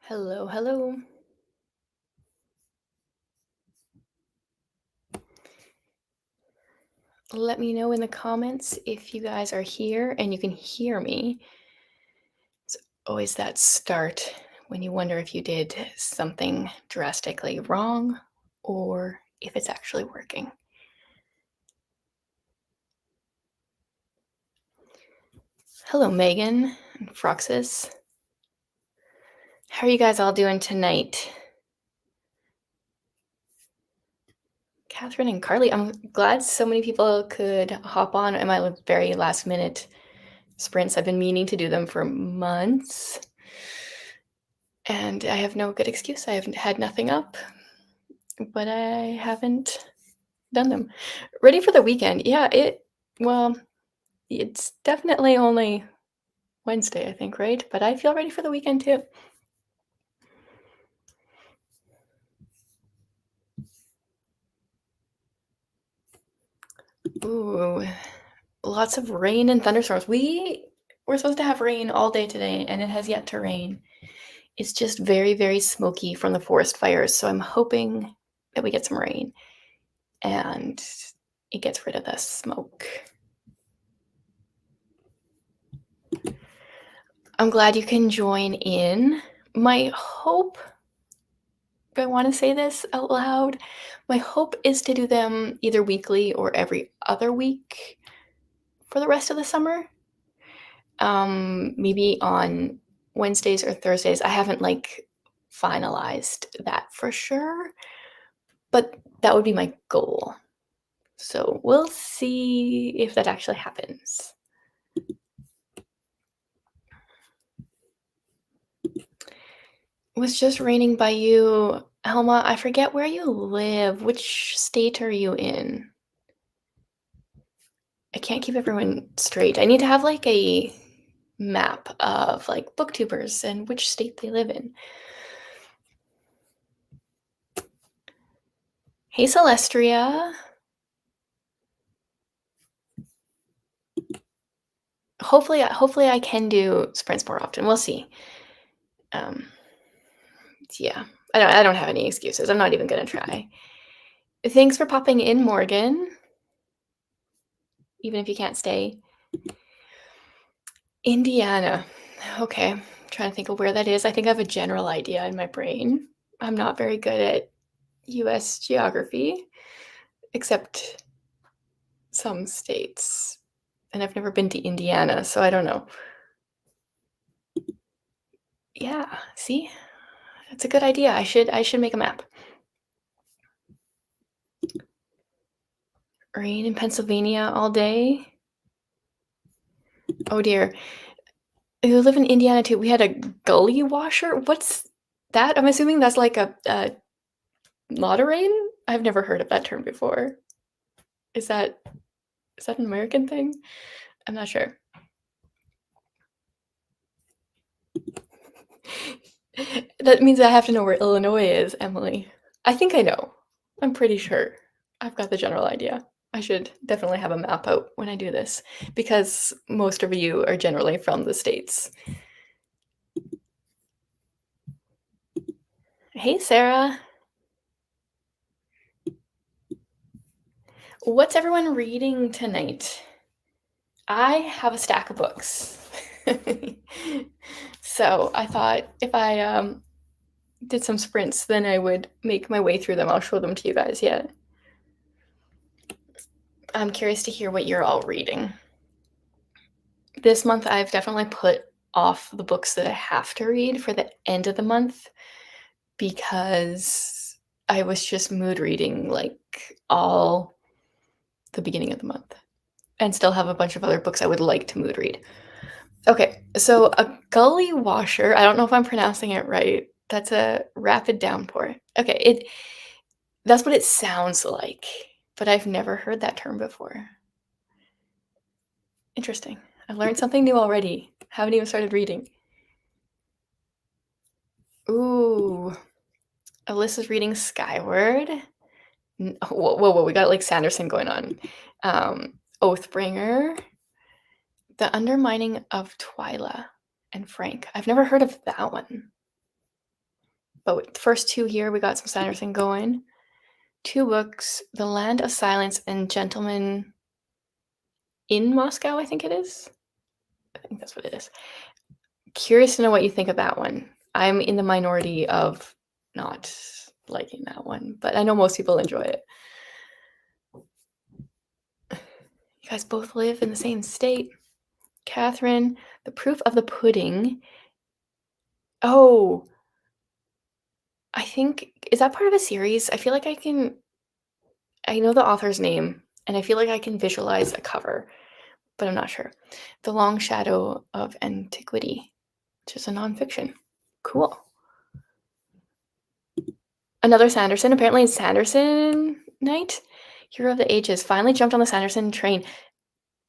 Hello, hello. Let me know in the comments if you guys are here and you can hear me. It's always that start when you wonder if you did something drastically wrong or if it's actually working. Hello, Megan and Froxus. How are you guys all doing tonight? Catherine and Carly, I'm glad so many people could hop on in my very last minute sprints. I've been meaning to do them for months. And I have no good excuse. I haven't had nothing up, but I haven't done them. Ready for the weekend. Yeah, well, it's definitely only Wednesday, I think, right? But I feel ready for the weekend too. Ooh, lots of rain and thunderstorms. We're supposed to have rain all day today, and it has yet to rain. It's just very, very smoky from the forest fires. So I'm hoping that we get some rain and it gets rid of the smoke. I'm glad you can join in. My hope, I want to say this out loud, my hope is to do them either weekly or every other week for the rest of the summer. Maybe on Wednesdays or Thursdays. I haven't finalized that for sure, but that would be my goal. So we'll see if that actually happens. It was just raining by you, Helma. I forget where you live. Which state are you in? I can't keep everyone straight. I need to have a map of booktubers and which state they live in. Hey, Celestria. Hopefully I can do sprints more often. We'll see. Yeah, I don't have any excuses. I'm not even gonna try. Thanks for popping in, Morgan. Even if you can't stay. Indiana. Okay, I'm trying to think of where that is. I think I have a general idea in my brain. I'm not very good at US geography, except some states. And I've never been to Indiana, so I don't know. Yeah, see? That's a good idea. I should make a map. Rain in Pennsylvania all day. Oh dear. You live in Indiana too. We had a gully washer. What's that? I'm assuming that's like a lot of rain? I've never heard of that term before. Is that an American thing? I'm not sure. That means I have to know where Illinois is, Emily. I think I know. I'm pretty sure. I've got the general idea. I should definitely have a map out when I do this because most of you are generally from the States. Hey, Sarah. What's everyone reading tonight? I have a stack of books. So I thought if I did some sprints, then I would make my way through them. I'll show them to you guys yet. I'm curious to hear what you're all reading. This month, I've definitely put off the books that I have to read for the end of the month because I was just mood reading all the beginning of the month and still have a bunch of other books I would like to mood read. Okay, so a gully washer, I don't know if I'm pronouncing it right. That's a rapid downpour. Okay, that's what it sounds like, but I've never heard that term before. Interesting. I learned something new already. Haven't even started reading. Ooh, Alyssa's reading Skyward. Whoa, we got Sanderson going on. Oathbringer, The Undermining of Twyla and Frank. I've never heard of that one. But the first two here, we got some Sanderson going. 2 books, The Land of Silence and Gentleman in Moscow, I think it is. I think that's what it is. Curious to know what you think of that one. I'm in the minority of not liking that one, but I know most people enjoy it. You guys both live in the same state. Catherine, The Proof of the Pudding. Oh, I think, is that part of a series? I feel like I know the author's name, and I feel like I can visualize a cover, but I'm not sure. The Long Shadow of Antiquity, which is a nonfiction. Cool. Another Sanderson. Apparently it's Sanderson night. Hero of the Ages. Finally jumped on the Sanderson train.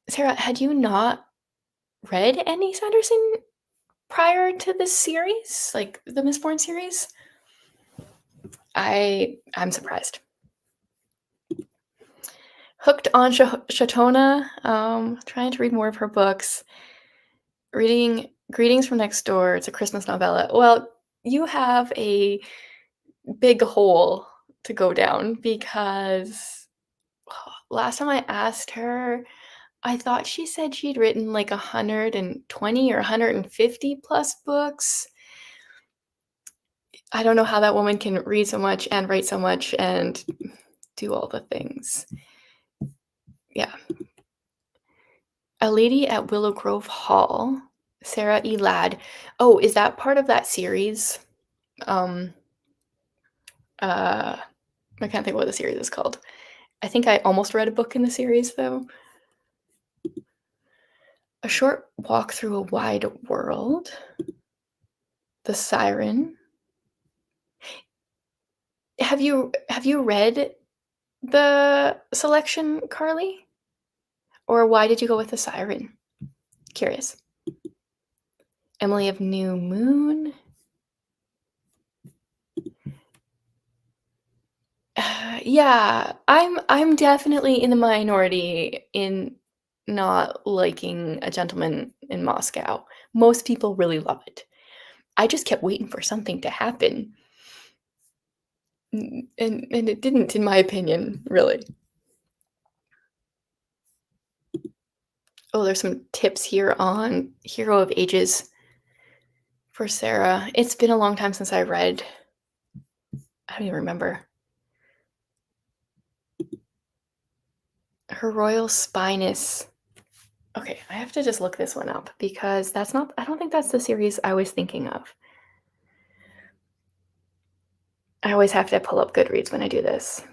Sarah, had you not read any Sanderson prior to this series? Like the Mistborn series? I'm surprised. Hooked on Shatona. Trying to read more of her books. Reading Greetings from Next Door. It's a Christmas novella. Well, you have a big hole to go down because last time I asked her, I thought she said she'd written like 120 or 150 plus books. I don't know how that woman can read so much and write so much and do all the things. Yeah. A Lady at Willow Grove Hall, Sarah E. Ladd. Oh, is that part of that series? I can't think of what the series is called. I think I almost read a book in the series, though. A Short Walk Through a Wide World. The Siren. Have you read the selection, Carly? Or why did you go with The Siren? Curious. Emily of New Moon. Yeah, I'm definitely in the minority in not liking A Gentleman in Moscow. Most people really love it. I just kept waiting for something to happen. And it didn't, in my opinion, really. Oh, there's some tips here on Hero of Ages for Sarah. It's been a long time since I read. I don't even remember. Her Royal Spinous. Okay, I have to just look this one up because that's not, I don't think that's the series I was thinking of. I always have to pull up Goodreads when I do this.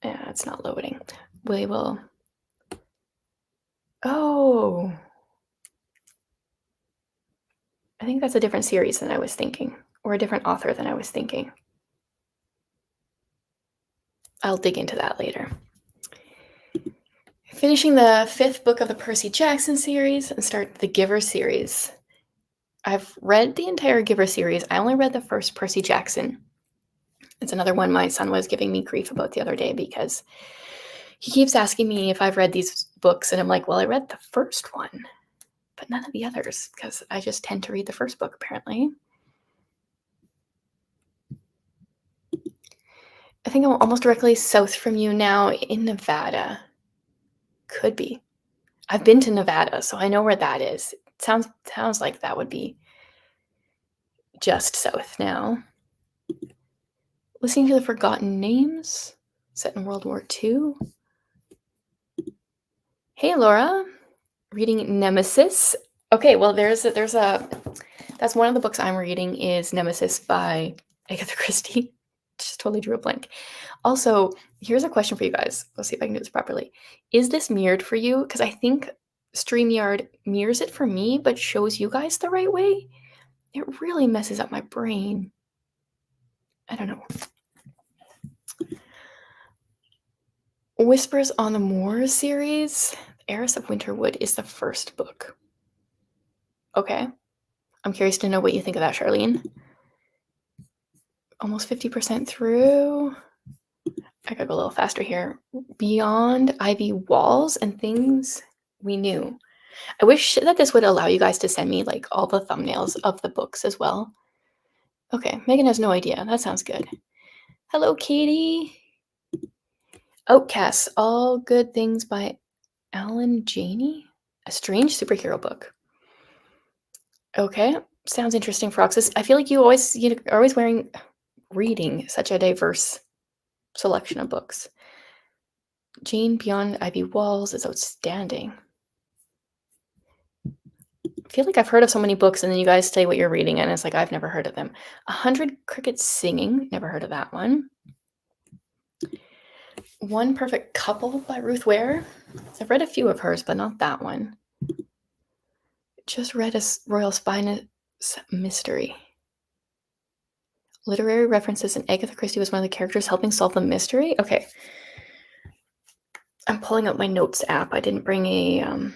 Yeah, it's not loading. We will. Oh. I think that's a different series than I was thinking, or a different author than I was thinking. I'll dig into that later. Finishing the 5th book of the Percy Jackson series and start the Giver series. I've read the entire Giver series. I only read the first Percy Jackson. It's another one my son was giving me grief about the other day because he keeps asking me if I've read these books, and I'm like, well, I read the first one, but none of the others, because I just tend to read the first book, apparently. I think I'm almost directly south from you now in Nevada. Could be. I've been to Nevada, so I know where that is. It sounds like that would be just south now. Listening to the Forgotten Names, set in World War II. Hey, Laura. Reading Nemesis. Okay, well, there's a that's one of the books I'm reading is Nemesis by Agatha Christie. Just totally drew a blank. Also, here's a question for you guys. Let's see if I can do this properly. Is this mirrored for you? Because I think StreamYard mirrors it for me, but shows you guys the right way. It really messes up my brain. I don't know. Whispers on the Moor series, Heiress of Winterwood is the first book. Okay. I'm curious to know what you think of that, Charlene. Almost 50% through. I gotta go a little faster here. Beyond Ivy Walls and Things We Knew. I wish that this would allow you guys to send me like all the thumbnails of the books as well. Okay, Megan has no idea. That sounds good. Hello, Katie. Outcasts, All Good Things by Alan Janey? A strange superhero book. Okay, sounds interesting, Froxus. I feel like you are always reading such a diverse selection of books. Jane Beyond Ivy Walls is outstanding. I feel like I've heard of so many books, and then you guys say what you're reading, and it's like I've never heard of them. 100 Crickets Singing, never heard of that one. One Perfect Couple by Ruth Ware. I've read a few of hers, but not that one. Just read a Royal Spinous Mystery. Literary references, and Agatha Christie was one of the characters helping solve the mystery. Okay. I'm pulling up my notes app. I didn't bring a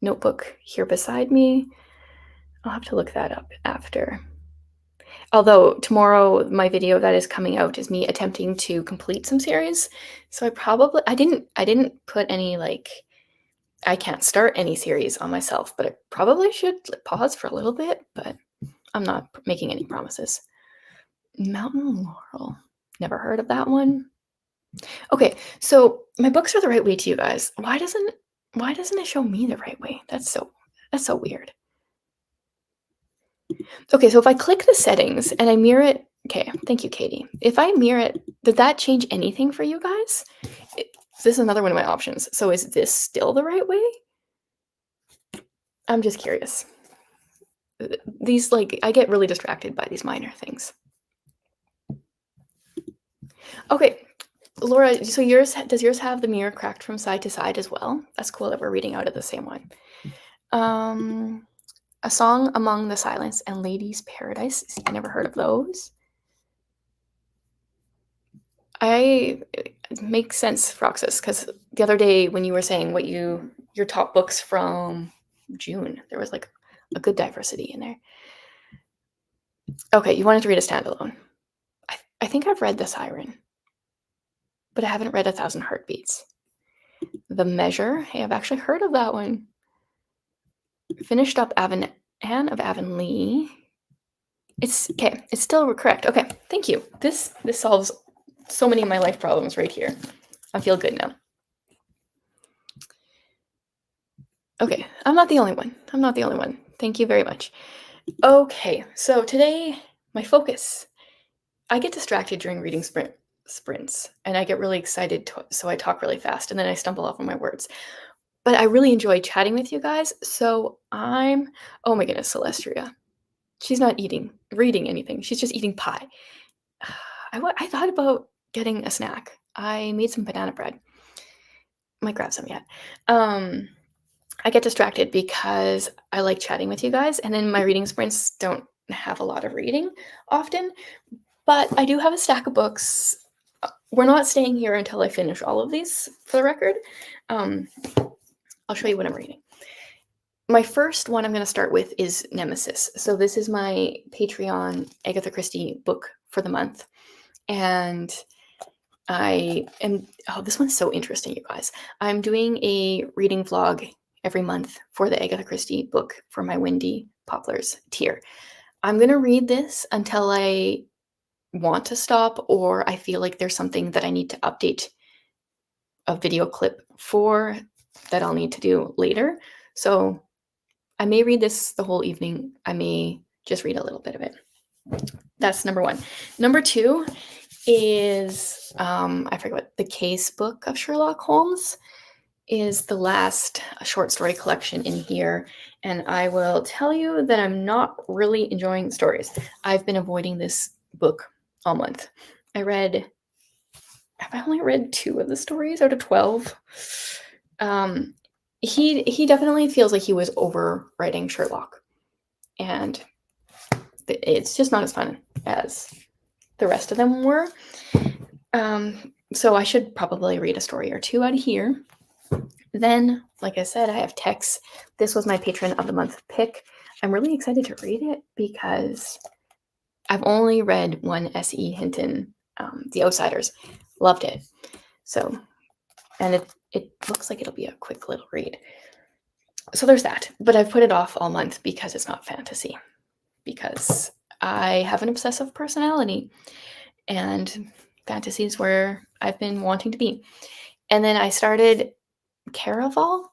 notebook here beside me. I'll have to look that up after. Although tomorrow my video that is coming out is me attempting to complete some series. So I didn't put any like I can't start any series on myself, but I probably should pause for a little bit, but I'm not making any promises. Mountain Laurel. Never heard of that one. Okay, so my books are the right way to you guys. Why doesn't it show me the right way? That's so weird. Okay, so if I click the settings and I mirror it, okay, thank you, Katie. If I mirror it, did that change anything for you guys? This is another one of my options. So is this still the right way? I'm just curious. These, like, I get really distracted by these minor things. Okay, Laura, so does yours have the mirror cracked from side to side as well? That's cool that we're reading out of the same one. A Song Among the Silence and Lady's Paradise. I never heard of those. It makes sense, Froxus, because the other day when you were saying your top books from June, there was like a good diversity in there. Okay, you wanted to read a standalone. I think I've read The Siren, but I haven't read A Thousand Heartbeats. The Measure. Hey, I've actually heard of that one. Finished up Anne of Avonlea. It's okay. It's still correct. Okay, thank you. This solves so many of my life problems right here. I feel good now. Okay, I'm not the only one. Thank you very much. Okay, so today, my focus. I get distracted during reading sprints, and I get really excited, so I talk really fast, and then I stumble off on my words. But I really enjoy chatting with you guys, so oh my goodness, Celestria. She's not reading anything. She's just eating pie. I thought about getting a snack. I made some banana bread. Might grab some yet. I get distracted because I like chatting with you guys, and then my reading sprints don't have a lot of reading often, but I do have a stack of books. We're not staying here until I finish all of these, for the record. I'll show you what I'm reading. My first one I'm going to start with is Nemesis. So this is my Patreon Agatha Christie book for the month, and this one's so interesting, you guys. I'm doing a reading vlog every month for the Agatha Christie book for my Wendy Poplars tier. I'm going to read this until I want to stop, or I feel like there's something that I need to update a video clip for that I'll need to do later. So I may read this the whole evening. I may just read a little bit of it. That's number one. Number two is, I forget what, The Case Book of Sherlock Holmes is the last short story collection in here. And I will tell you that I'm not really enjoying stories. I've been avoiding this book all month. Have I only read 2 of the stories out of 12? He definitely feels like he was overwriting Sherlock. And it's just not as fun as the rest of them were. So I should probably read a story or 2 out of here. Then, like I said, I have Tex. This was my Patron of the Month pick. I'm really excited to read it because I've only read one S.E. Hinton, The Outsiders. Loved it. So, and it looks like it'll be a quick little read. So there's that, but I've put it off all month because it's not fantasy, because I have an obsessive personality, and fantasy is where I've been wanting to be. And then I started Caraval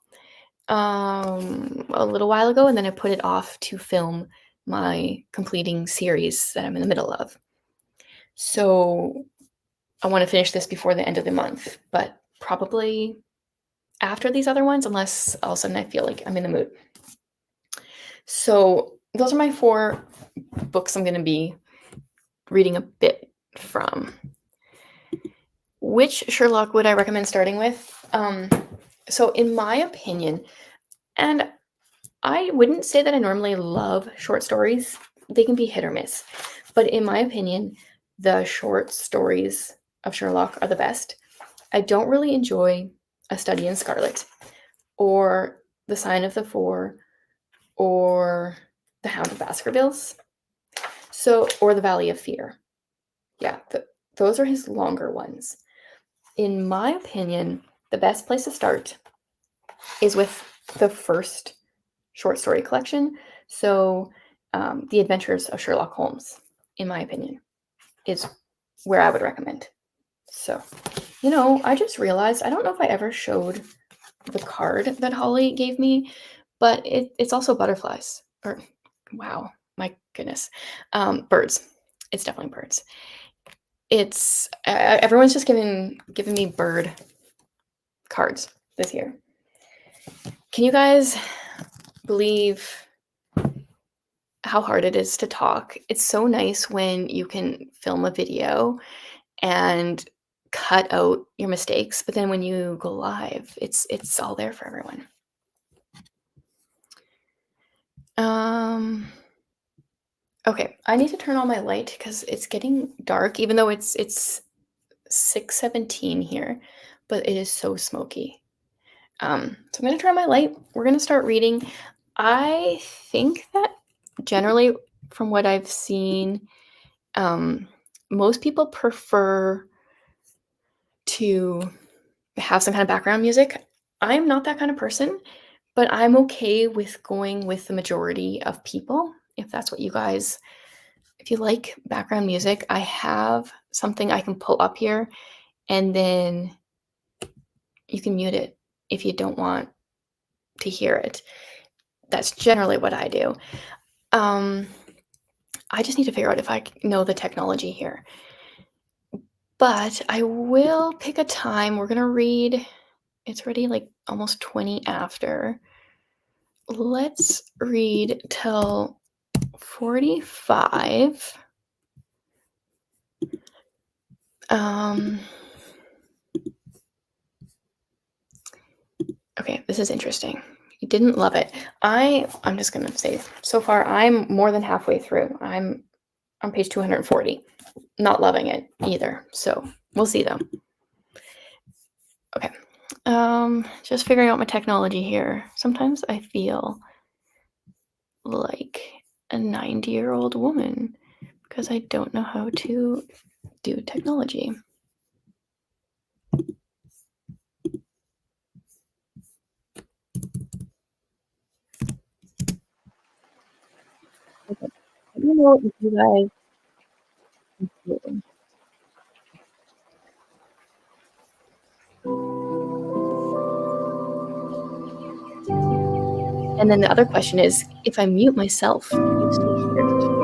a little while ago, and then I put it off to film my completing series that I'm in the middle of. So I want to finish this before the end of the month, but probably after these other ones, unless all of a sudden I feel like I'm in the mood. So those are my 4 books I'm going to be reading a bit from. Which Sherlock would I recommend starting with? So in my opinion, and I wouldn't say that I normally love short stories. They can be hit or miss. But in my opinion, the short stories of Sherlock are the best. I don't really enjoy A Study in Scarlet or The Sign of the Four or The Hound of Baskervilles. So, or The Valley of Fear. Yeah, those are his longer ones. In my opinion, the best place to start is with the first short story collection. So, The Adventures of Sherlock Holmes, in my opinion, is where I would recommend. So, I just realized I don't know if I ever showed the card that Holly gave me, but it's also butterflies. Or, wow, my goodness, birds. It's definitely birds. It's everyone's just giving me bird cards this year. Can you guys believe how hard it is to talk? It's so nice when you can film a video and cut out your mistakes, but then when you go live, it's all there for everyone. Okay, I need to turn on my light because it's getting dark, even though it's 6:17 here, but it is so smoky. So I'm gonna turn on my light. We're gonna start reading. I think that generally, from what I've seen, most people prefer to have some kind of background music. I'm not that kind of person, but I'm okay with going with the majority of people. If that's what you guys, if you like background music, I have something I can pull up here, and then you can mute it if you don't want to hear it. That's generally what I do. I just need to figure out if I know the technology here. But I will pick a time. We're going to read, it's already like almost 20 after. Let's read till 45. Okay, this is interesting. You didn't love it. I'm just gonna say, so far I'm more than halfway through. I'm on page 240. Not loving it either. So we'll see though. Okay. Just figuring out my technology here. Sometimes I feel like a 90-year-old woman because I don't know how to do technology. Okay. I don't know if you guys can see. And then the other question is, if I mute myself, can you still hear it?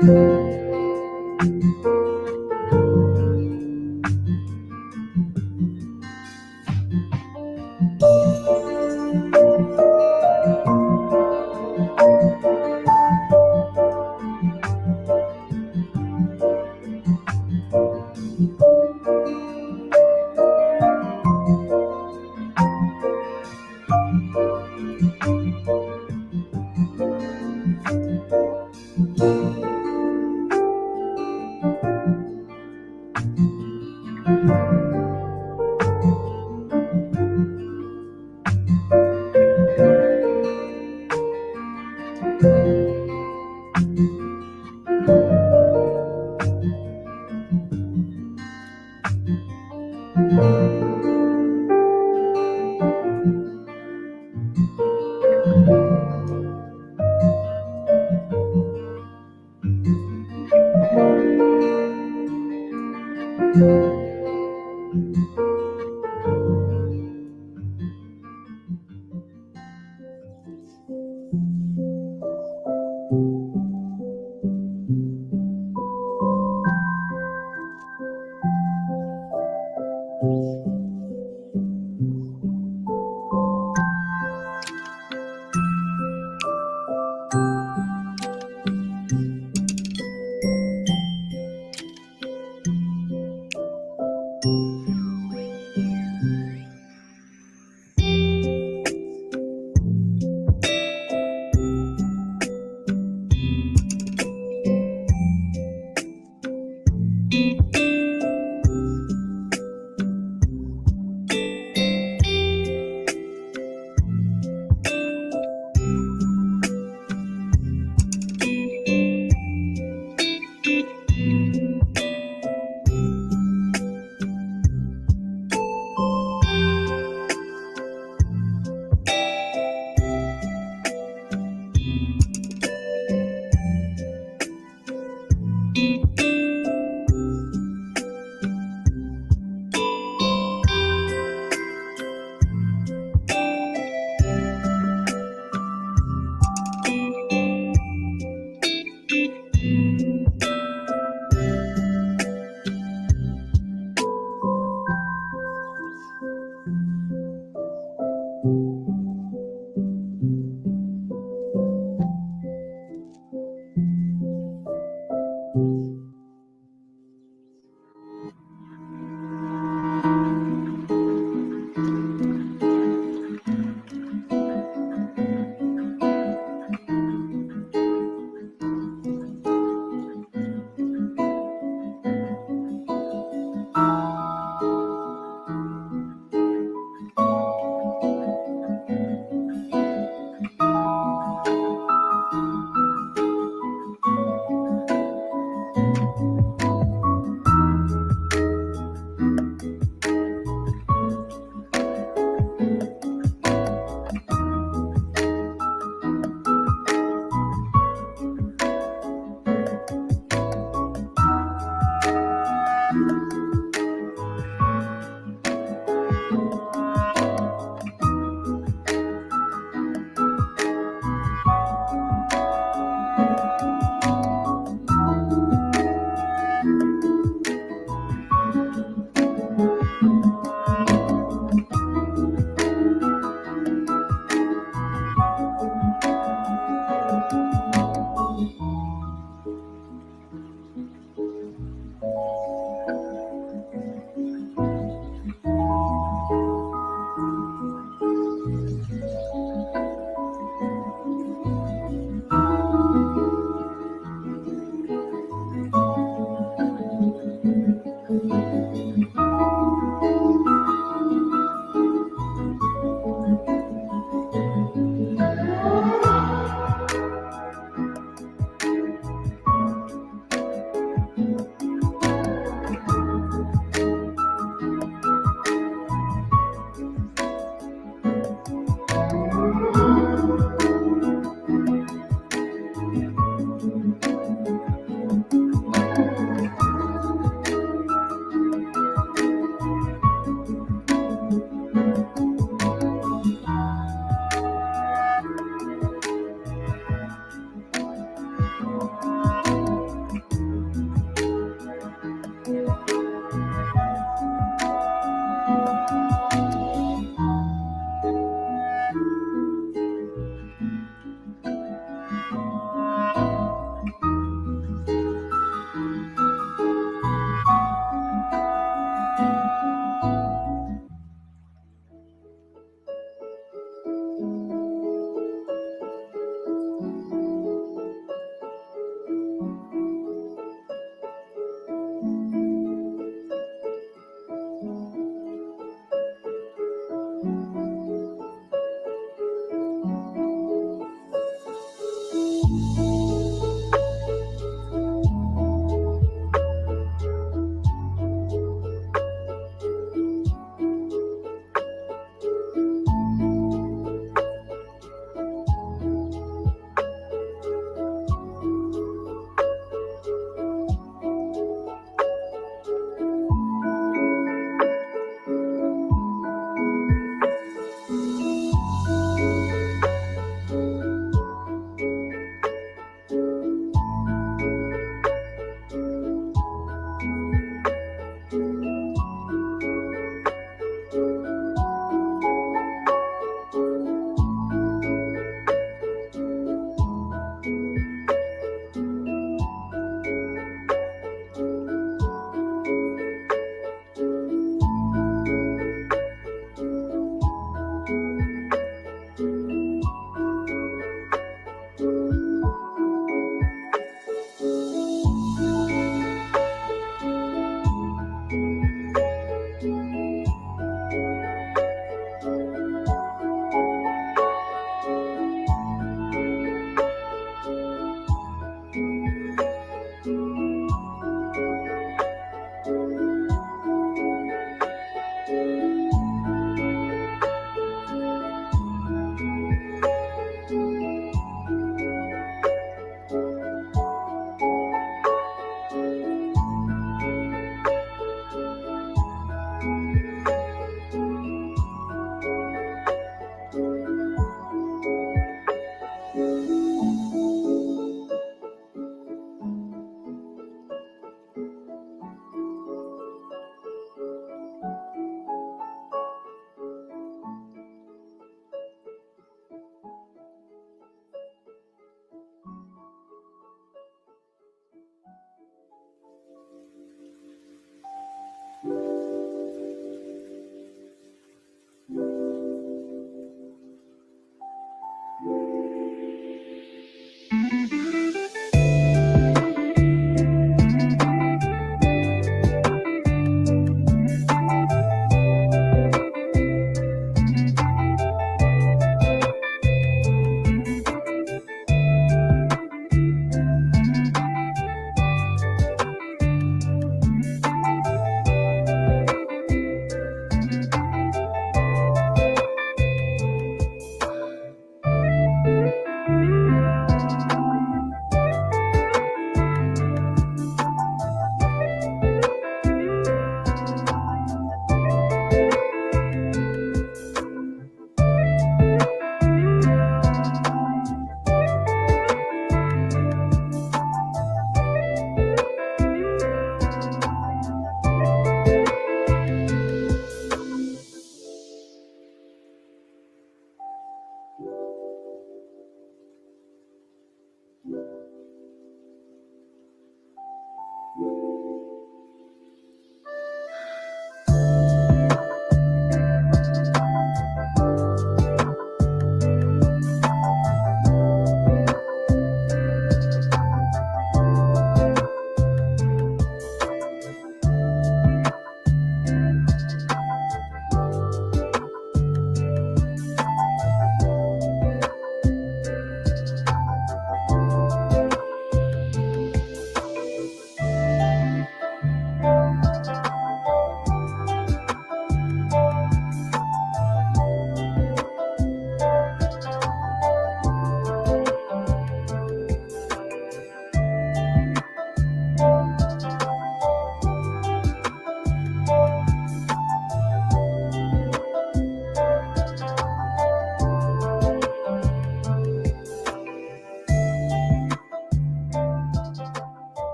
Thank you.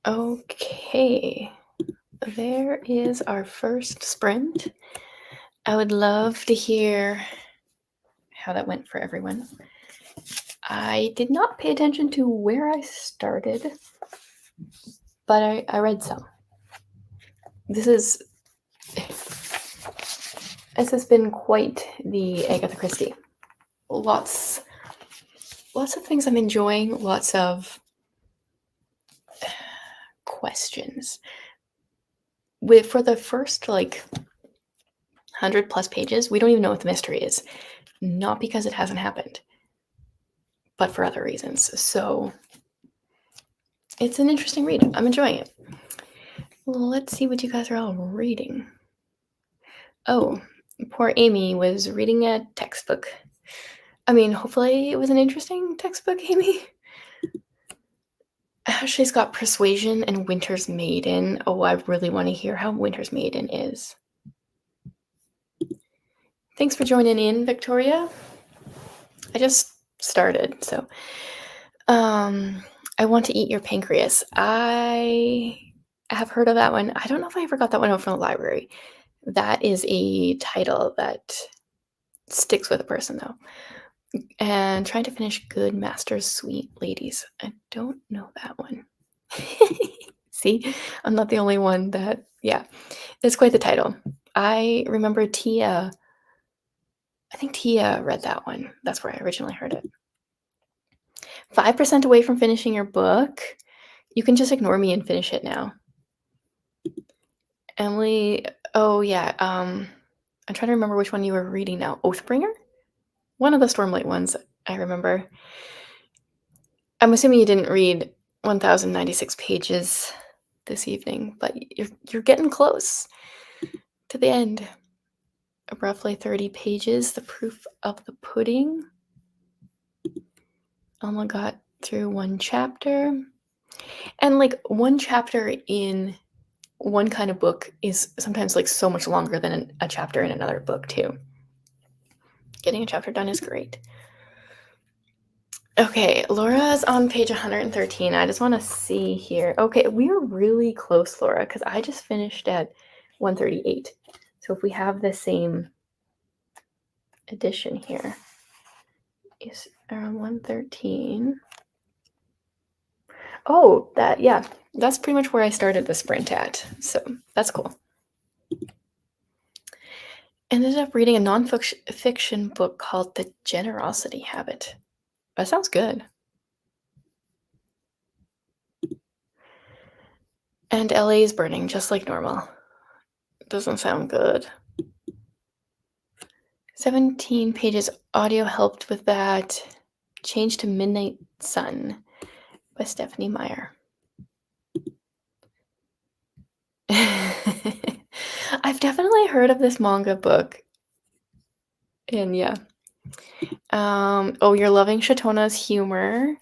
Okay, there is our first sprint. I would love to hear how that went for everyone. I did not pay attention to where I started, but I read some. This has been quite the Agatha Christie. Lots of things I'm enjoying, lots of questions. For the first 100+ pages, we don't even know what the mystery is. not because it hasn't happened, but for other reasons. So it's an interesting read. I'm enjoying it. Well, let's see what you guys are all reading. Oh, poor Amy was reading a textbook. I mean, hopefully it was an interesting textbook, Amy. Ashley's got Persuasion and Winter's Maiden. Oh, I really want to hear how Winter's Maiden is. Thanks for joining in, Victoria. I just started, so I Want to Eat Your Pancreas. I have heard of that one. I don't know if I ever got that one out from the library. That is a title that sticks with a person, though. And trying to finish Good Master's Sweet Ladies. I don't know that one. See, I'm not the only one that, yeah, it's quite the title. I remember Tia, I think Tia read that one. That's where I originally heard it. 5% away from finishing your book. You can just ignore me and finish it now. Emily, oh yeah, I'm trying to remember which one you were reading now. Oathbringer? One of the Stormlight ones, I remember. I'm assuming you didn't read 1096 pages this evening, but you're getting close to the end. Roughly 30 pages, The Proof of the Pudding. Alma got through one chapter. And like one chapter in one kind of book is sometimes like so much longer than a chapter in another book too. Getting a chapter done is great. Okay, Laura's on page 113. I just want to see here. Okay, we are really close, Laura, because I just finished at 138. So if we have the same edition here, is around 113. Oh, that's pretty much where I started the sprint at. So that's cool. Ended up reading a non-fiction book called The Generosity Habit. That sounds good. And LA is burning just like normal. Doesn't sound good. 17 pages audio helped with that. Change to Midnight Sun by Stephanie Meyer. I've definitely heard of this manga book. And yeah. Oh, You're Loving Shatona's Humor.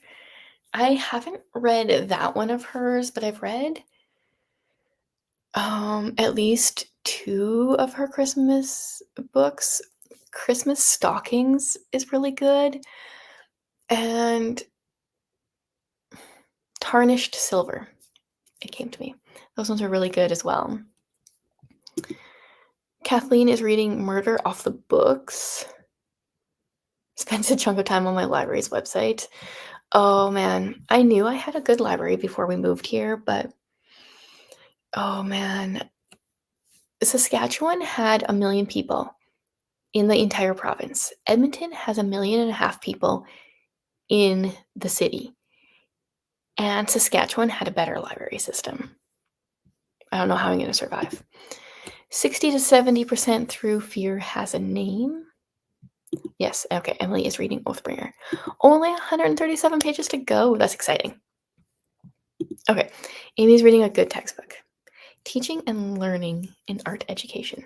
I haven't read that one of hers, but I've read at least 2 of her Christmas books. Christmas Stockings is really good. And Tarnished Silver. It came to me. Those ones are really good as well. Kathleen is reading Murder Off the Books. Spends a chunk of time on my library's website. Oh man, I knew I had a good library before we moved here, but oh man, Saskatchewan had 1 million people in the entire province. Edmonton has 1.5 million people in the city. And Saskatchewan had a better library system. I don't know how I'm going to survive. 60 to 70% through Fear Has a Name. Yes, okay, Emily is reading Oathbringer. Only 137 pages to go. That's exciting. Okay, Amy's reading a good textbook. Teaching and Learning in Art Education.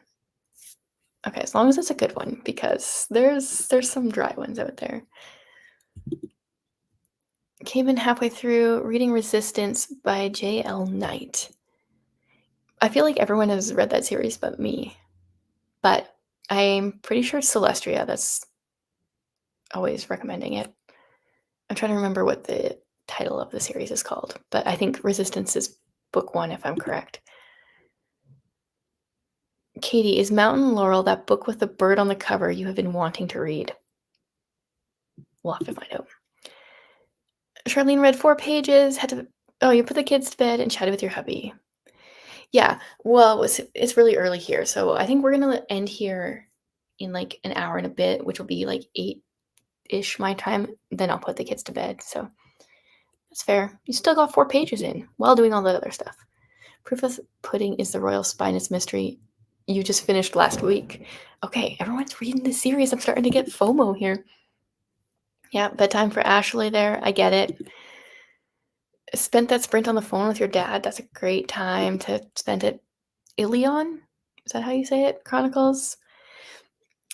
Okay, as long as it's a good one, because there's some dry ones out there. Came in halfway through reading Resistance by J.L. Knight. I feel like everyone has read that series but me. But I'm pretty sure it's Celestria that's always recommending it. I'm trying to remember what the title of the series is called, but I think Resistance is book 1 if I'm correct. Katie, is Mountain Laurel that book with the bird on the cover you have been wanting to read? We'll have to find out. Charlene read 4 pages, you put the kids to bed and chatted with your hubby. Yeah, well, it's really early here, so I think we're gonna end here in like an hour and a bit, which will be like 8-ish my time. Then I'll put the kids to bed, so that's fair. You still got 4 pages in while doing all the other stuff. Proof of Pudding is the Royal Spinous Mystery. you just finished last week. Okay, everyone's reading this series. I'm starting to get FOMO here. Yeah, bedtime for Ashley there. I get it. Spent that sprint on the phone with your dad. That's a great time to spend it. Ilion? Is that how you say it? Chronicles?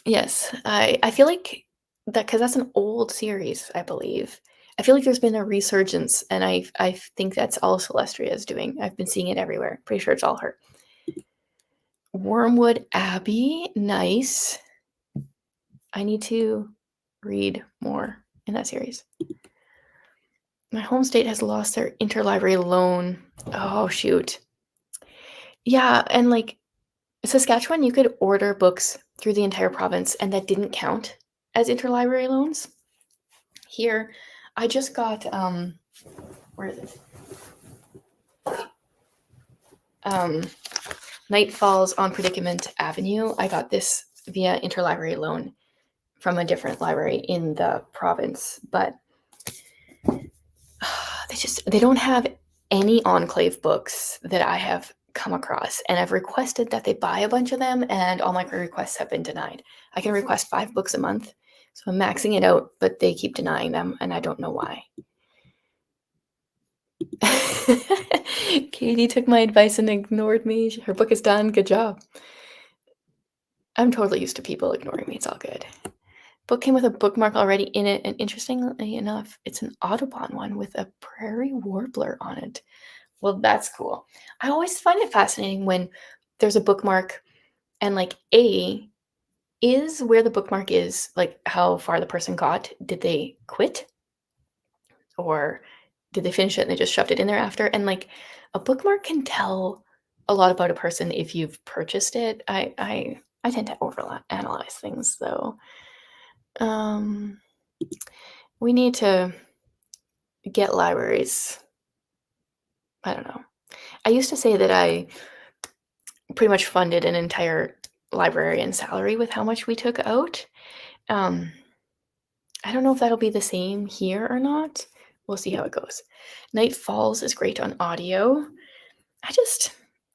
Yes. I feel like that because that's an old series, I believe. I feel like there's been a resurgence, and I think that's all Celestria is doing. I've been seeing it everywhere. Pretty sure it's all her. Wormwood Abbey, nice. I need to read more in that series. My home state has lost their interlibrary loan. Oh, shoot. Yeah, and like Saskatchewan, you could order books through the entire province, and that didn't count as interlibrary loans. Here, I just got where is it? Night Falls on Predicament Avenue. I got this via interlibrary loan from a different library in the province, but they don't have any Enclave books that I have come across, and I've requested that they buy a bunch of them, and all my requests have been denied. I can request 5 books a month, so I'm maxing it out, but they keep denying them, and I don't know why. Katie took my advice and ignored me. Her book is done. Good job. I'm totally used to people ignoring me. It's all good. Book came with a bookmark already in it, and interestingly enough, it's an Audubon one with a prairie warbler on it. Well, that's cool. I always find it fascinating when there's a bookmark and like A is where the bookmark is, like how far the person got. Did they quit? Or did they finish it and they just shoved it in there after? And like a bookmark can tell a lot about a person if you've purchased it. I tend to overlap analyze things though. We need to get libraries. I don't know. I used to say that I pretty much funded an entire librarian salary with how much we took out. I don't know if that'll be the same here or not. We'll see how it goes. Night Falls is great on audio.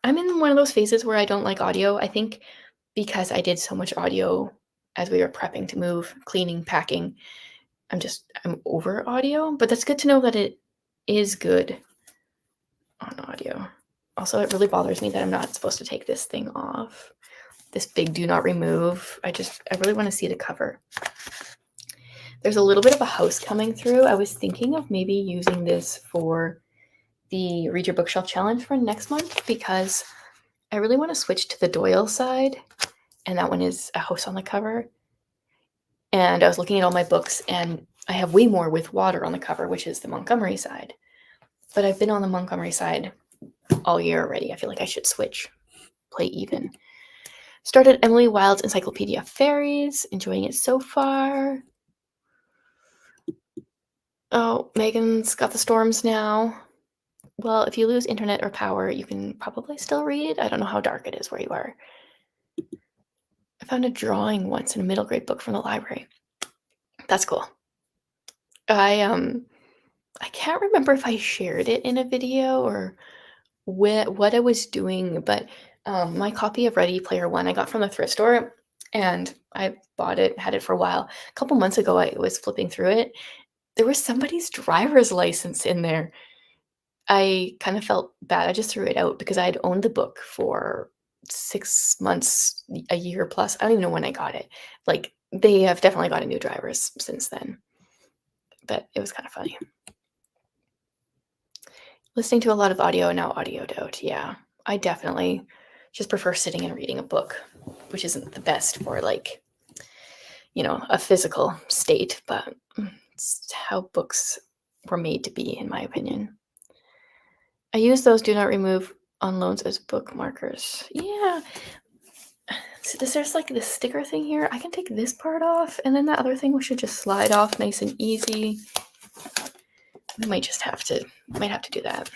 I'm in one of those phases where I don't like audio. I think because I did so much audio as we were prepping to move, cleaning, packing, I'm over audio, but that's good to know that it is good on audio. Also, it really bothers me that I'm not supposed to take this thing off. This big do not remove. I really want to see the cover. There's a little bit of a house coming through. I was thinking of maybe using this for the Read Your Bookshelf Challenge for next month because I really want to switch to the Doyle side, and that one is a house on the cover. And I was looking at all my books, and I have way more with water on the cover, which is the Montgomery side. But I've been on the Montgomery side all year already. I feel like I should switch, play even. Started Emily Wilde's Encyclopedia of Fairies, enjoying it so far. Oh, Megan's got the storms now. Well, if you lose internet or power, you can probably still read. I don't know how dark it is where you are. I found a drawing once in a middle grade book from the library. That's cool. I can't remember if I shared it in a video or what I was doing, but my copy of Ready Player One I got from the thrift store, and I bought it, had it for a while. A couple months ago, I was flipping through it. There was somebody's driver's license in there. I kind of felt bad. I just threw it out because I had owned the book for 6 months, a year plus. I don't even know when I got it. Like, they have definitely got a new drivers since then, but it was kind of funny. Listening to a lot of audio, now audioed out. Yeah, I definitely just prefer sitting and reading a book, which isn't the best for like, a physical state, but it's how books were made to be, in my opinion. I use those do not remove on loans as bookmarkers. Yeah. So there's like this sticker thing here. I can take this part off, and then that other thing we should just slide off nice and easy. We might have to do that.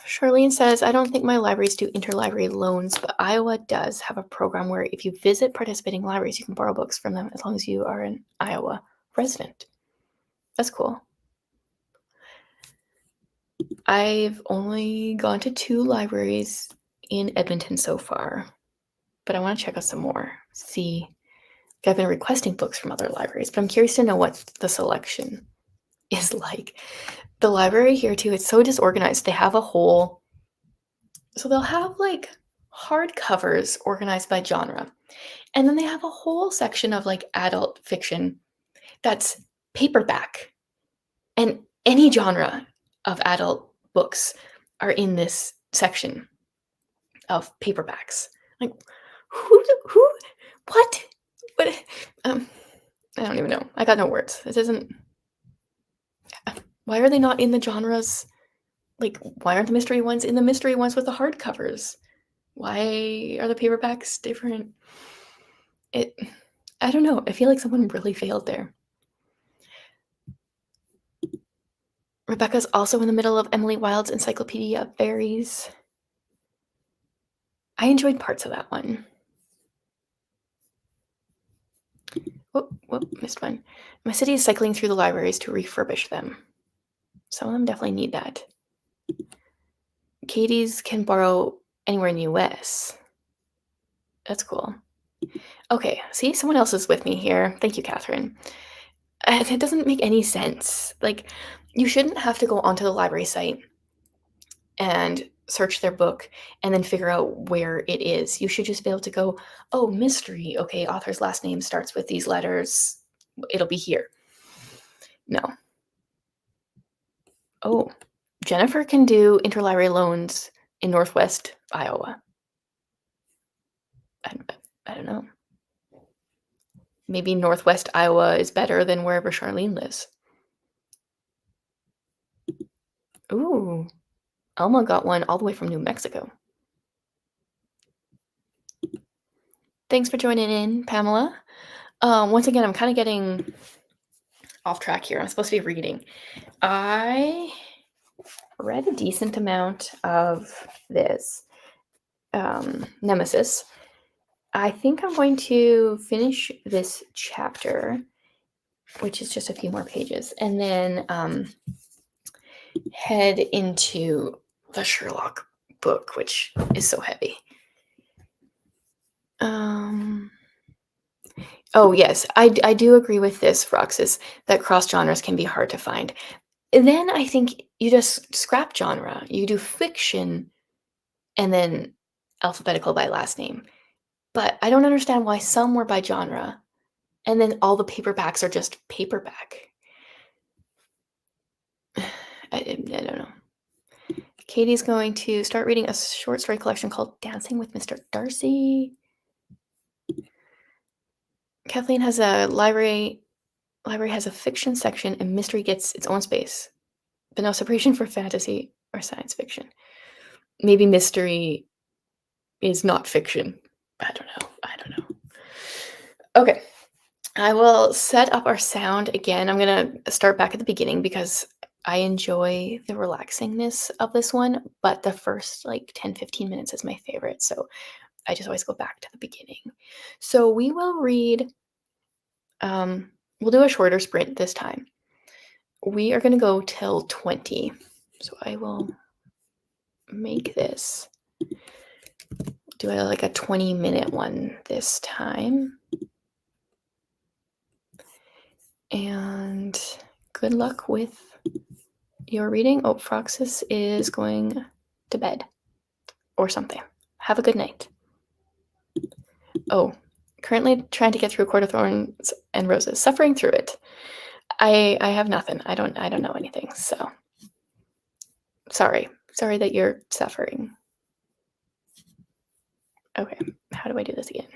Charlene says, I don't think my libraries do interlibrary loans, but Iowa does have a program where if you visit participating libraries, you can borrow books from them as long as you are an Iowa resident. That's cool. I've only gone to 2 libraries in Edmonton so far, but I want to check out some more. See, I've been requesting books from other libraries, but I'm curious to know what the selection is like. The library here too, it's so disorganized. They have a whole, so they'll have like hardcovers organized by genre, and then they have a whole section of like adult fiction that's paperback, and any genre of adult books are in this section of paperbacks. Like, who, what, what? I don't even know. I got no words. This isn't. Why are they not in the genres? Like, why aren't the mystery ones in the mystery ones with the hardcovers? Why are the paperbacks different? I don't know. I feel like someone really failed there. Rebecca's also in the middle of Emily Wilde's Encyclopedia of Fairies. I enjoyed parts of that one. Whoop, missed one. My city is cycling through the libraries to refurbish them. Some of them definitely need that. Katie's can borrow anywhere in the US. That's cool. Okay, see, someone else is with me here. Thank you, Catherine. It doesn't make any sense. Like, you shouldn't have to go onto the library site and search their book and then figure out where it is. You should just be able to go, oh, mystery. Okay, author's last name starts with these letters. It'll be here. No. Oh, Jennifer can do interlibrary loans in Northwest Iowa. I don't know. Maybe Northwest Iowa is better than wherever Charlene lives. Ooh, Alma got one all the way from New Mexico. Thanks for joining in, Pamela. Once again, I'm kind of getting off track here. I'm supposed to be reading. I read a decent amount of this, Nemesis. I think I'm going to finish this chapter, which is just a few more pages, and then head into the Sherlock book, which is so heavy. Oh, yes, I do agree with this, Roxas, that cross genres can be hard to find. And then I think you just scrap genre. You do fiction and then alphabetical by last name. But I don't understand why some were by genre and then all the paperbacks are just paperback. I don't know. Katie's going to start reading a short story collection called Dancing with Mr. Darcy. Kathleen has a library has a fiction section and mystery gets its own space. But no separation for fantasy or science fiction. Maybe mystery is not fiction. I don't know. Okay. I will set up our sound again. I'm going to start back at the beginning because I enjoy the relaxingness of this one, but the first like 10-15 minutes is my favorite. So I just always go back to the beginning. So we will read, we'll do a shorter sprint this time. We are going to go till 20. So I will make this, do like a 20-minute one this time. And good luck with your reading. Oh, Froxus is going to bed or something. Have a good night. Oh, currently trying to get through Court of Thorns and Roses, suffering through it. I have nothing. I don't know anything. So sorry that you're suffering. Okay, how do I do this again?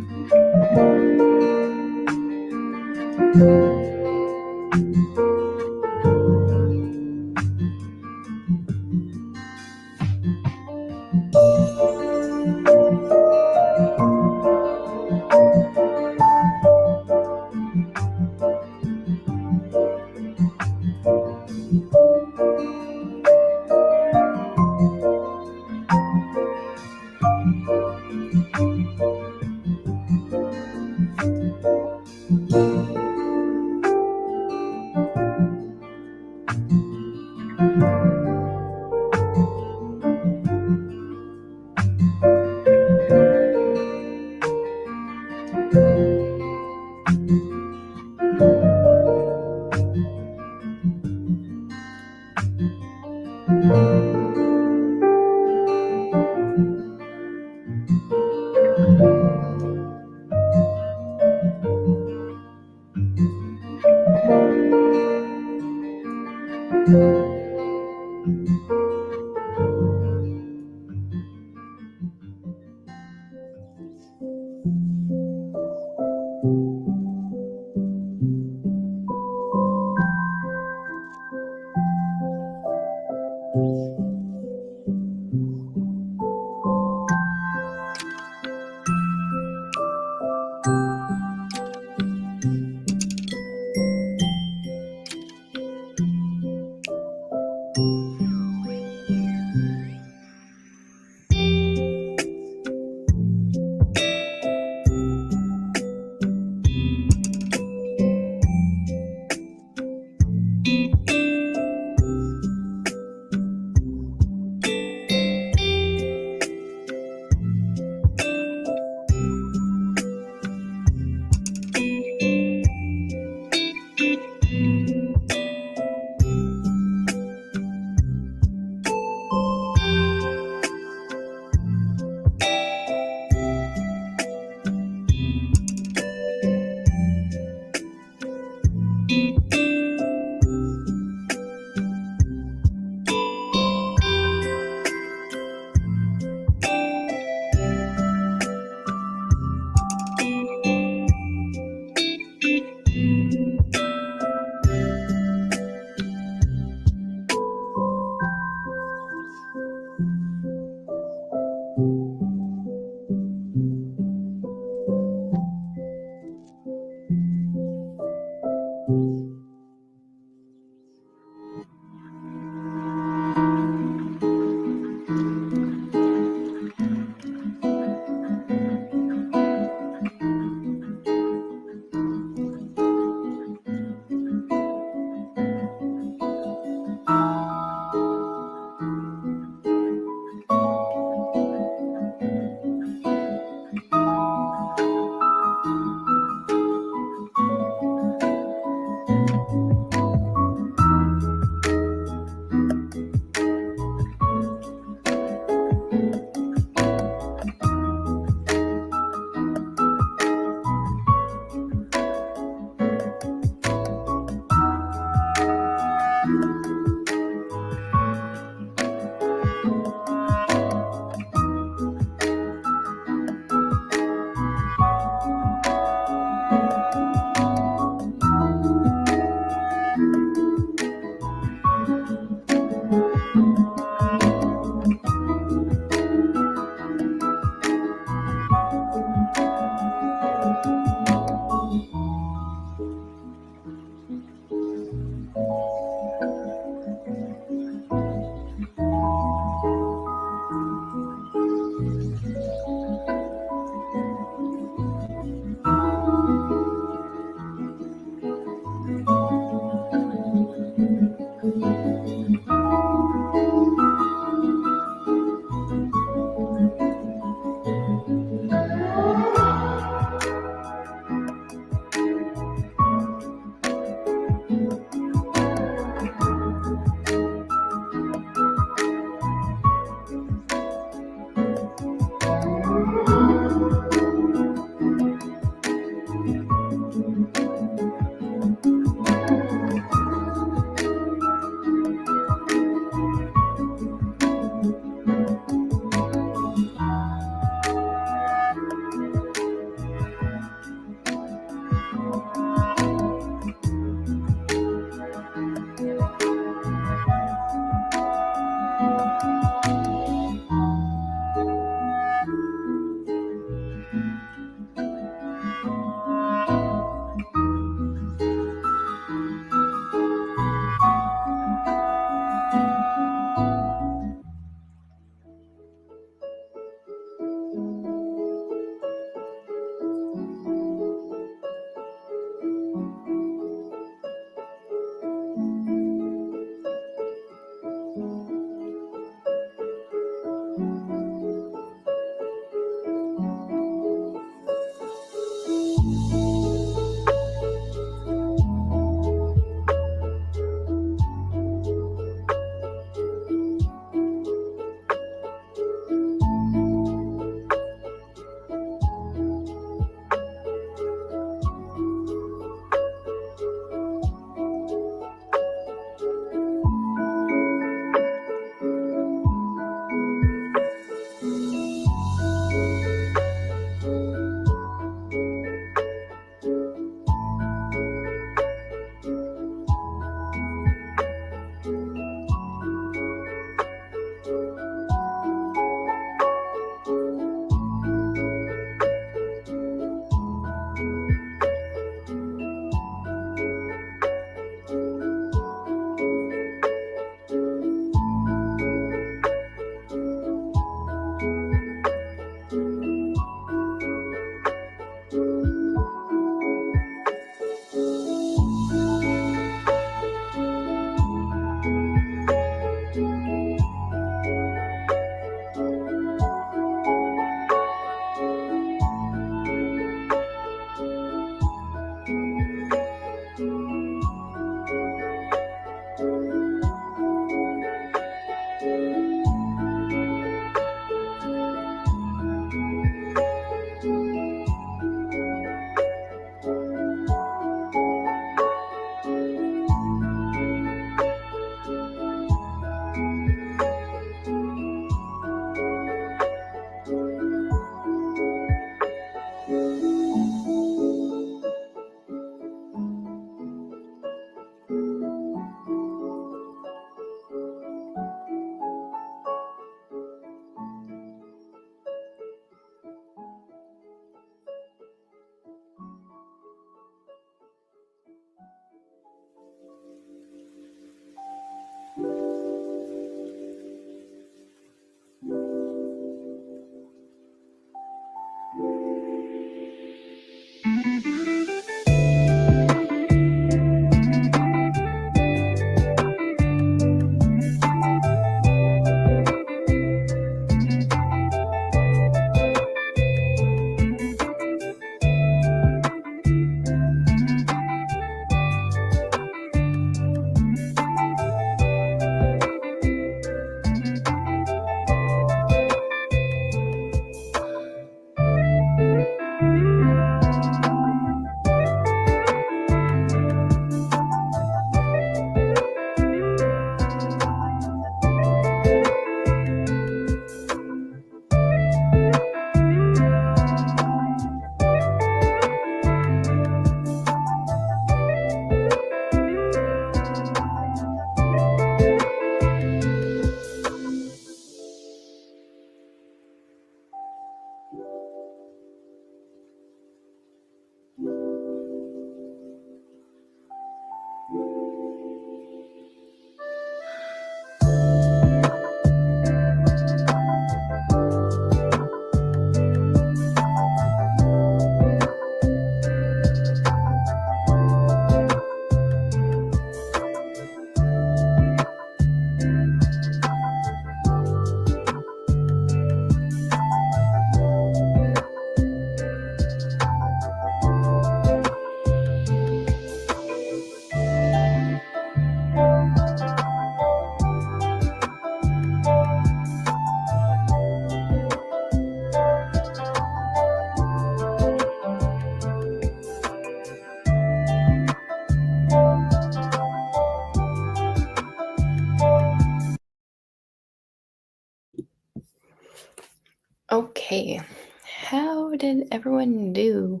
Okay, how did everyone do?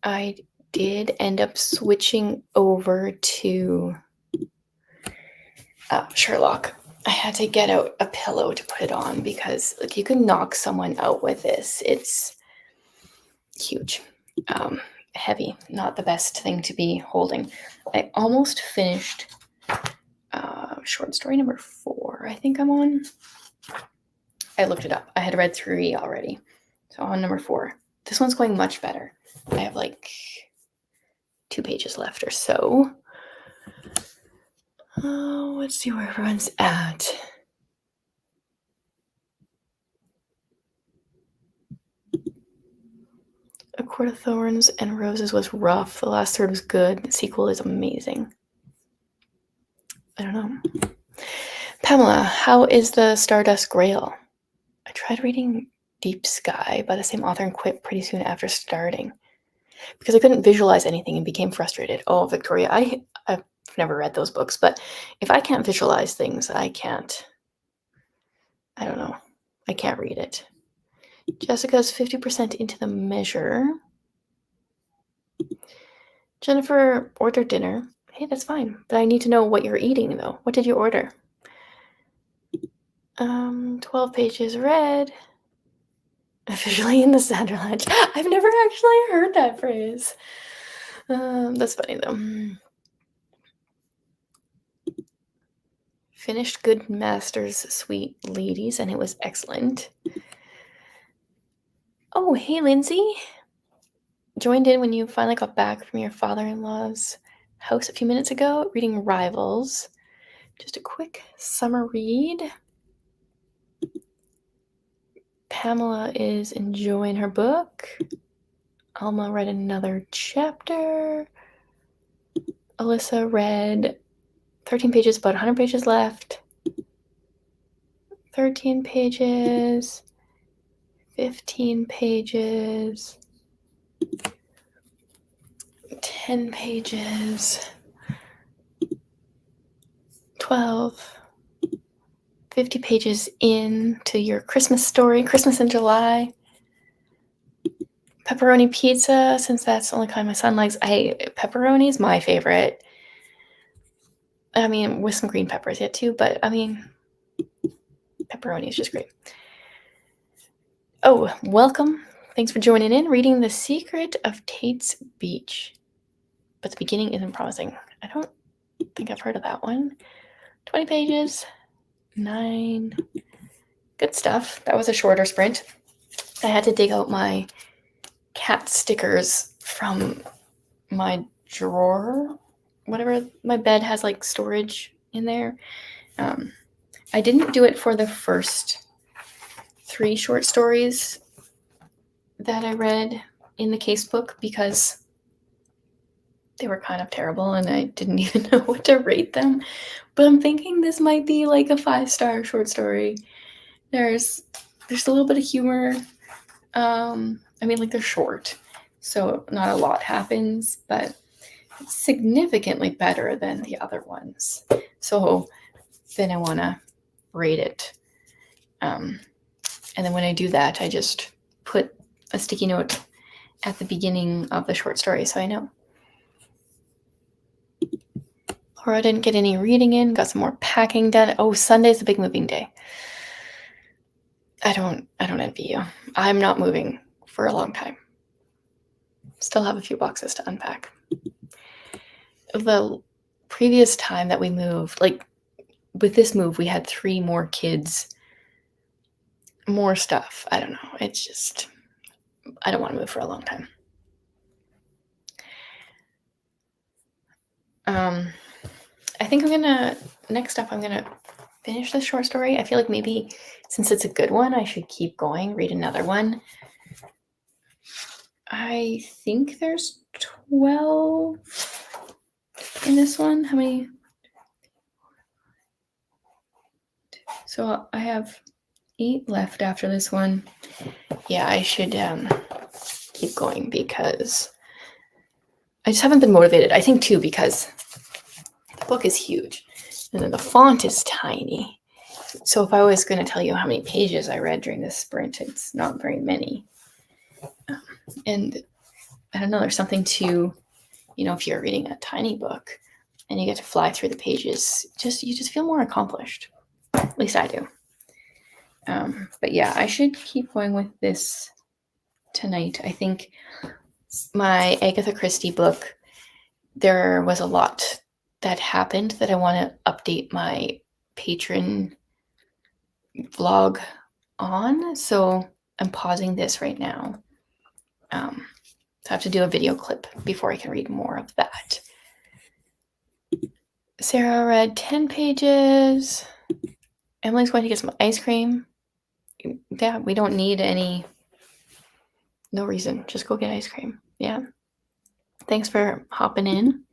I did end up switching over to Sherlock. I had to get out a pillow to put it on because like you can knock someone out with this. It's huge, heavy, not the best thing to be holding. I almost finished short story number 4. I think I'm on. I looked it up. I had read 3 already, so on number 4. This one's going much better. I have like 2 pages left or so. Let's see where everyone's at. Court of Thorns and Roses was rough. The last third was good. The sequel is amazing. I don't know. Pamela, how is the Stardust Grail? I tried reading Deep Sky by the same author and quit pretty soon after starting because I couldn't visualize anything and became frustrated. Oh, Victoria, I've never read those books, but if I can't visualize things, I don't know. I can't read it. Jessica's 50% into the measure. Jennifer ordered dinner. Hey, that's fine. But I need to know what you're eating, though. What did you order? 12 pages read. Officially in the Sunderland. I've never actually heard that phrase. That's funny, though. Finished Good Master's Sweet Ladies, and it was excellent. Oh, hey, Lindsay. Joined in when you finally got back from your father-in-law's house a few minutes ago, reading Rivals. Just a quick summer read. Pamela is enjoying her book. Alma read another chapter. Alyssa read 13 pages, about 100 pages left. 13 pages. 15 pages. 10 pages. 12. 50 pages into your Christmas story, Christmas in July. Pepperoni pizza, since that's the only kind my son likes. Pepperoni is my favorite. I mean, with some green peppers yet too, but I mean, pepperoni is just great. Oh, welcome. Thanks for joining in, reading The Secret of Tate's Beach. But the beginning isn't promising. I don't think I've heard of that one. 20 pages. 9. Good stuff. That was a shorter sprint. I had to dig out my cat stickers from my drawer. Whatever, my bed has like storage in there. I didn't do it for the first 3 short stories that I read in the casebook because they were kind of terrible and I didn't even know what to rate them. But I'm thinking this might be like a 5-star short story. There's a little bit of humor. I mean, like, they're short, so not a lot happens, but it's significantly better than the other ones. So then I want to rate it. And then when I do that, I just put a sticky note at the beginning of the short story so I know. Laura didn't get any reading in, got some more packing done. Oh, Sunday's the big moving day. I don't envy you. I'm not moving for a long time. Still have a few boxes to unpack. The previous time that we moved, like with this move, we had 3 more kids, more stuff. I don't know. It's just, I don't want to move for a long time. I think next up, I'm going to finish this short story. I feel like maybe since it's a good one, I should keep going, read another one. I think there's 12 in this one. How many? So I have 8 left after this one. Yeah, I should keep going because I just haven't been motivated. I think too because the book is huge and then the font is tiny. So if I was going to tell you how many pages I read during this sprint, it's not very many. And I don't know, there's something to, if you're reading a tiny book and you get to fly through the pages, you just feel more accomplished. At least I do. But yeah, I should keep going with this tonight. I think my Agatha Christie book, there was a lot that happened that I want to update my Patreon vlog on. So I'm pausing this right now. So I have to do a video clip before I can read more of that. Sarah read 10 pages. Emily's going to get some ice cream. Yeah, we don't need any No reason. Just go get ice cream. Yeah. Thanks for hopping in.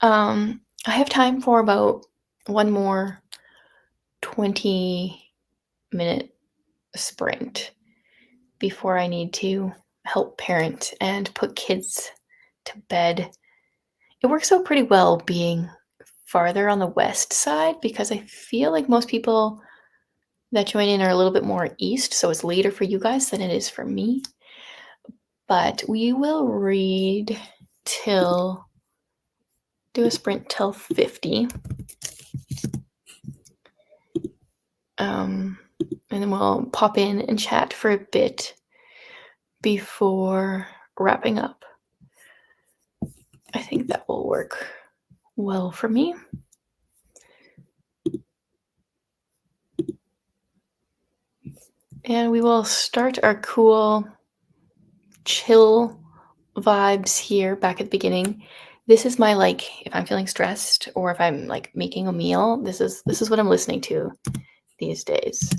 I have time for about one more 20-minute sprint before I need to help parent and put kids to bed. It works out pretty well being farther on the west side because I feel like most people that join in are a little bit more east, so it's later for you guys than it is for me. But we will read till do a sprint till 50. And then we'll pop in and chat for a bit before wrapping up. I think that will work well for me. And we will start our cool, chill vibes here back at the beginning. This is my if I'm feeling stressed or if I'm making a meal, this is what I'm listening to these days.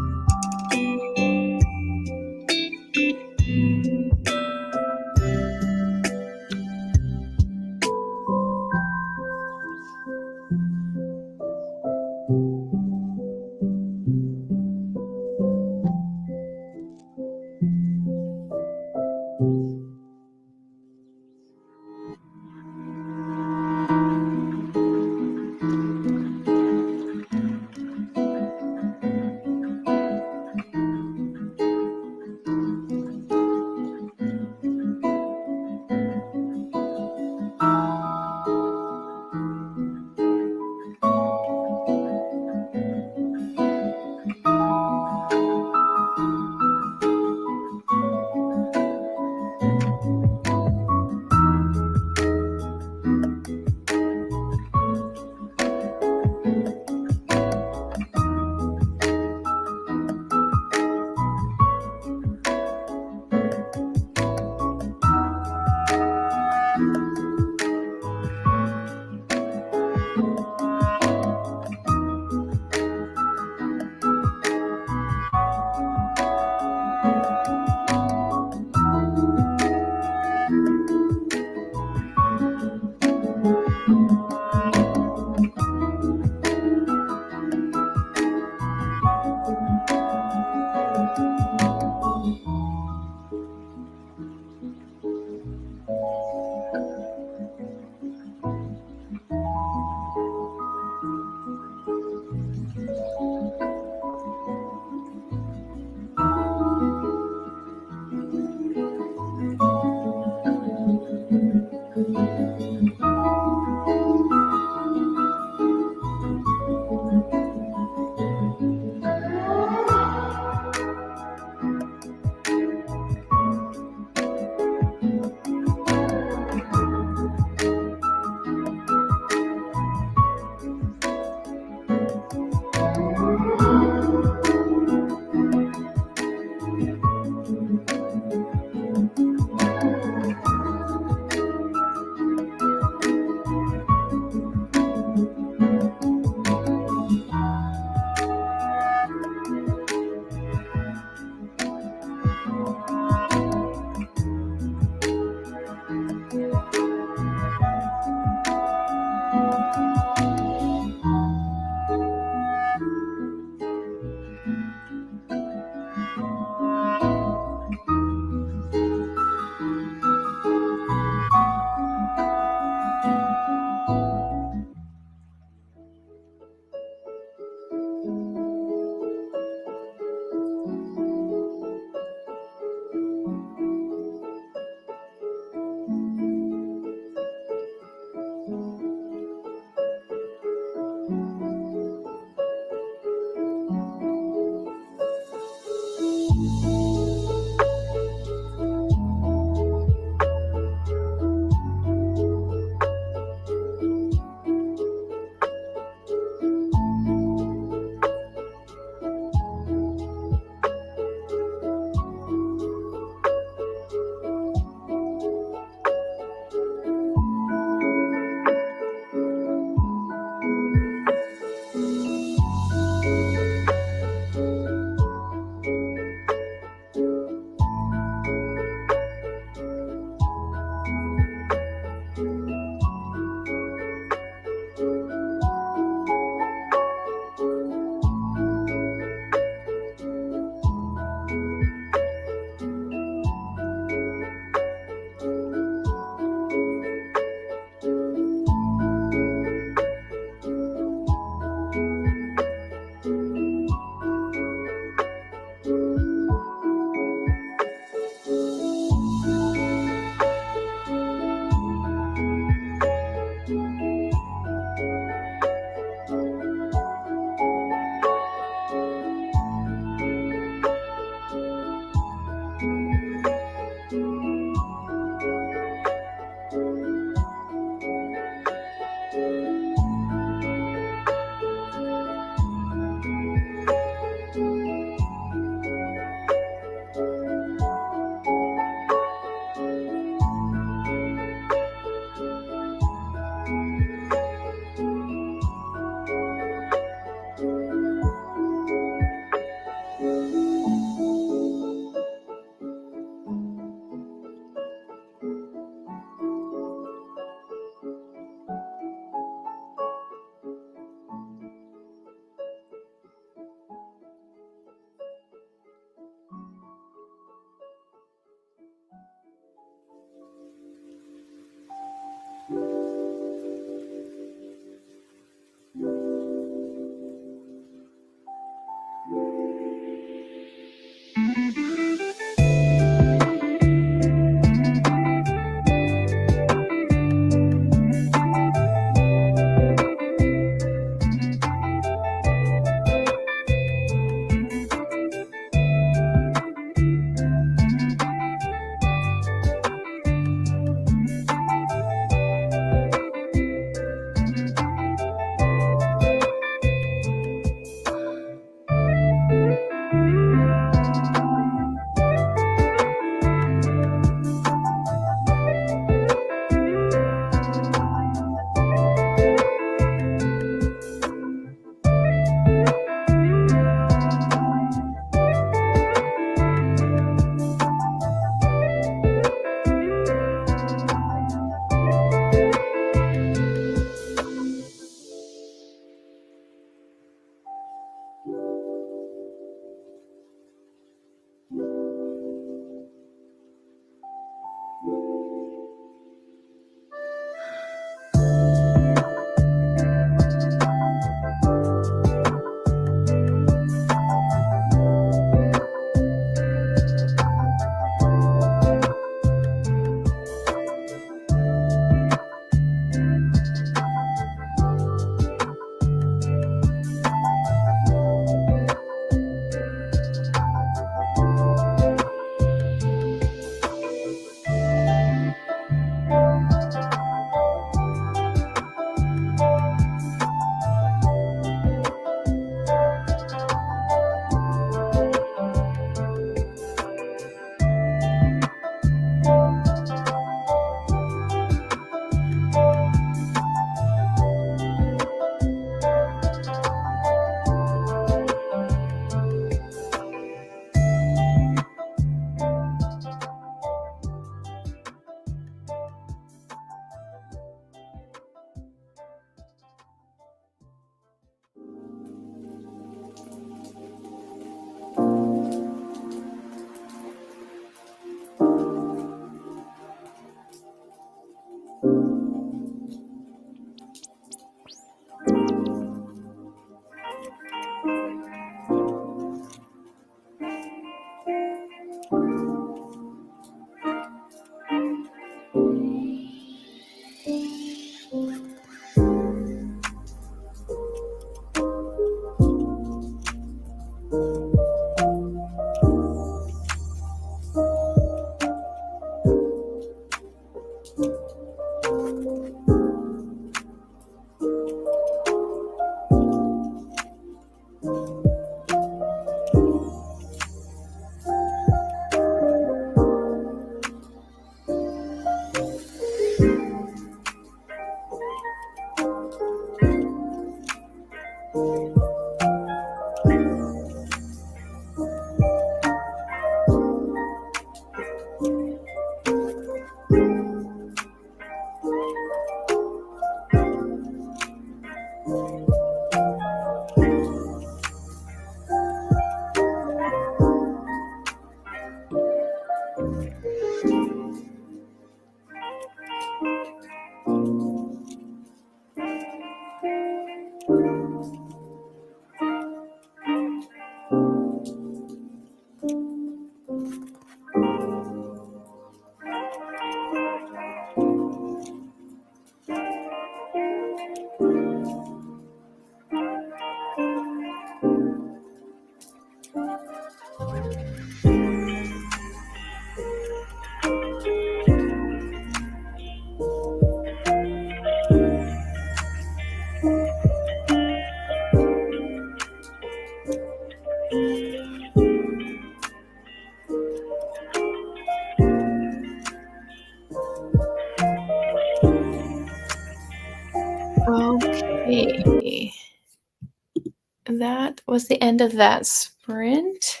that was the end of that sprint.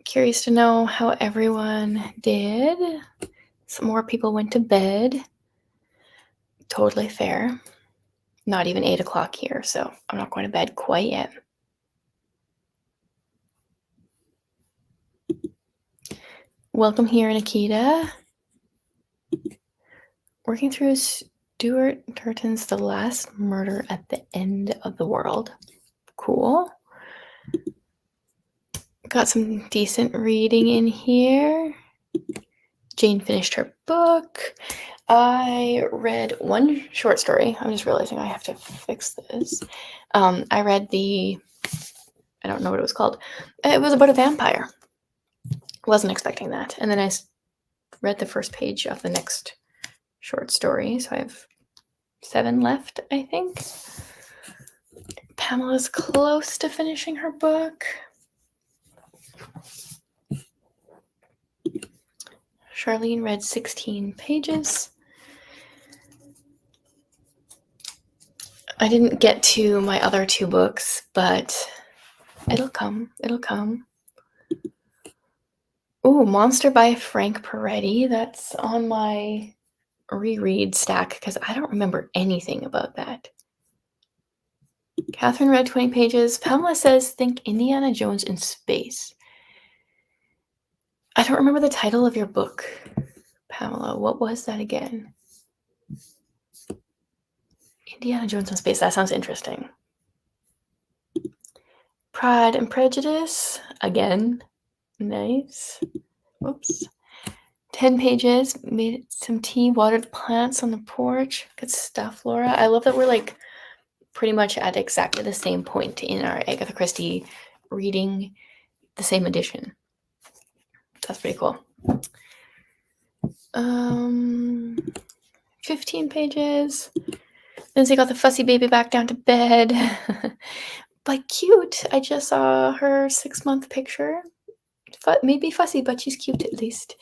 Curious to know how everyone did. Some more people went to bed. Totally fair. Not even 8 o'clock here, so I'm not going to bed quite yet. Welcome here, Nikita. Working through Stuart Turton's The Last Murder at the End of the World. Cool. Got some decent reading in here. Jane finished her book. I read one short story. I'm just realizing I have to fix this. I read I don't know what it was called. It was about a vampire. Wasn't expecting that. And then I read the first page of the next short story. So I have 7 left, I think. Pamela's close to finishing her book. Charlene read 16 pages. I didn't get to my other 2 books, but it'll come. It'll come. Ooh, Monster by Frank Peretti. That's on my reread stack because I don't remember anything about that. Catherine read 20 pages. Pamela says, think Indiana Jones in space. I don't remember the title of your book, Pamela. What was that again? Indiana Jones in space. That sounds interesting. Pride and Prejudice. Again. Nice. Whoops. 10 pages. Made some tea. Watered plants on the porch. Good stuff, Laura. I love that we're like pretty much at exactly the same point in our Agatha Christie reading the same edition. That's pretty cool. 15 pages. Lindsay got the fussy baby back down to bed. But cute. I just saw her 6-month picture. Maybe fussy, but she's cute at least.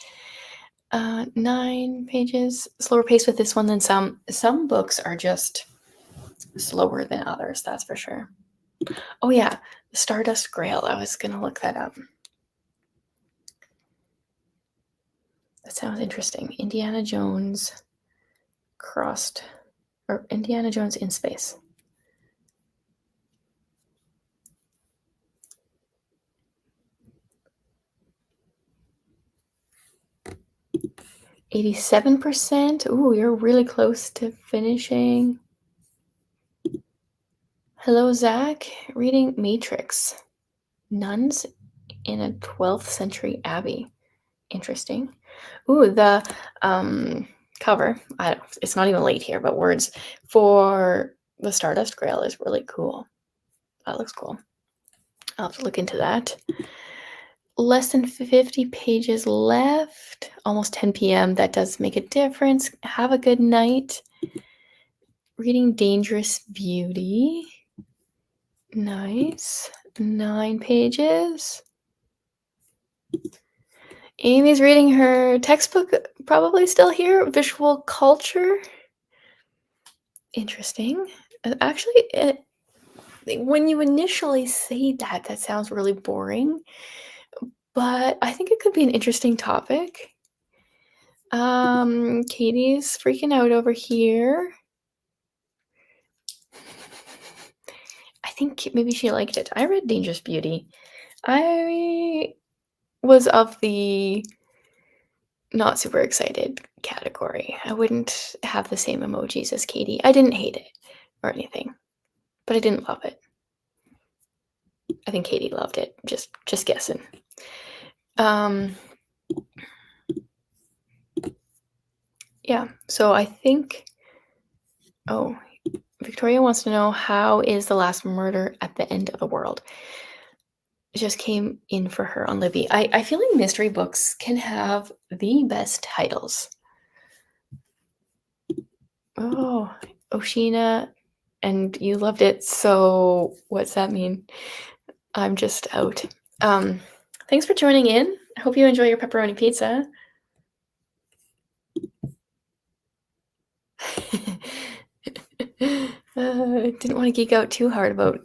9 pages. Slower pace with this one than some. Some books are just slower than others, that's for sure. Oh yeah, the Stardust Grail. I was going to look that up. That sounds interesting. Indiana Jones Indiana Jones in space. %. Ooh, you're really close to finishing. Hello, Zach. Reading Matrix. Nuns in a 12th century abbey. Interesting. Ooh, the cover. It's not even late here, but words for the Stardust Grail is really cool. That looks cool. I'll have to look into that. Less than 50 pages left. Almost 10 p.m. That does make a difference. Have a good night. Reading Dangerous Beauty. Nice. 9 pages. Amy's reading her textbook, probably still here. Visual Culture. Interesting. Actually, when you initially say that, that sounds really boring. But I think it could be an interesting topic. Katie's freaking out over here. I think maybe she liked it. I read Dangerous Beauty. I was of the not super excited category. I wouldn't have the same emojis as Katie. I didn't hate it or anything, but I didn't love it. I think Katie loved it. Just guessing. Yeah, so I think, Victoria wants to know, how is The Last Murder at the End of the World? It just came in for her on Libby. I feel like mystery books can have the best titles. Oh, Oshina, and you loved it, so what's that mean? I'm just out. Thanks for joining in. I hope you enjoy your pepperoni pizza. Didn't want to geek out too hard about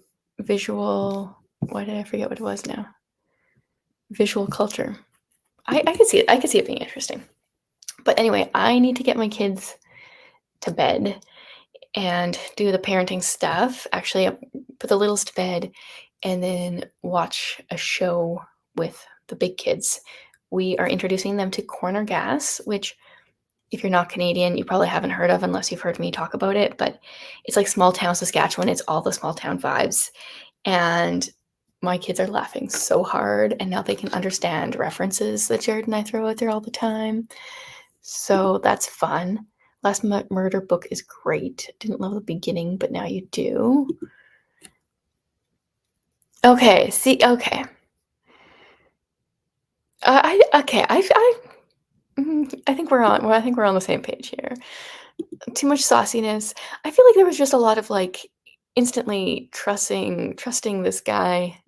visual. Why did I forget what it was now? Visual culture. I could see it. I could see it being interesting. But anyway, I need to get my kids to bed and do the parenting stuff. Actually, I put the littles to bed and then watch a show with the big kids. We are introducing them to Corner Gas, which, if you're not Canadian, you probably haven't heard of unless you've heard me talk about it. But it's like small town Saskatchewan. It's all the small town vibes. And my kids are laughing so hard, and now they can understand references that Jared and I throw out there all the time. So that's fun. Last Murder book is great. Didn't love the beginning, but now you do. Okay, see, okay. I think we're on. Well, I think we're on the same page here. Too much sauciness. I feel like there was just a lot of like instantly trusting this guy.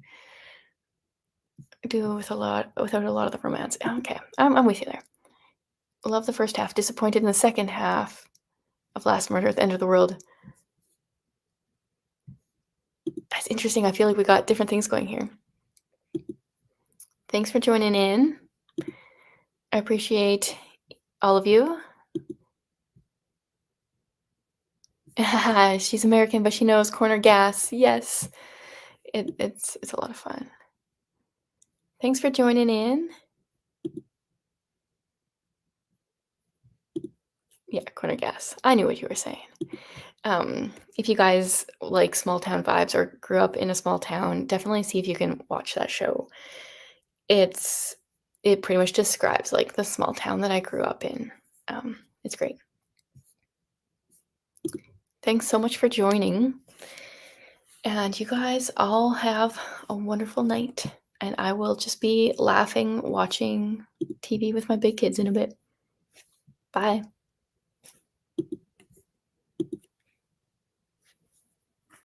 Do with a lot without a lot of the romance. Okay, I'm with you there. Love the first half. Disappointed in the second half of Last Murder at the End of the World. That's interesting. I feel like we got different things going here. Thanks for joining in. I appreciate all of you. She's American, but she knows Corner Gas. Yes, it's a lot of fun. Thanks for joining in. Yeah, Corner Gas. I knew what you were saying. If you guys like small town vibes or grew up in a small town, definitely see if you can watch that show. It pretty much describes like the small town that I grew up in. It's great. Thanks so much for joining. And you guys all have a wonderful night. And I will just be laughing, watching TV with my big kids in a bit. Bye.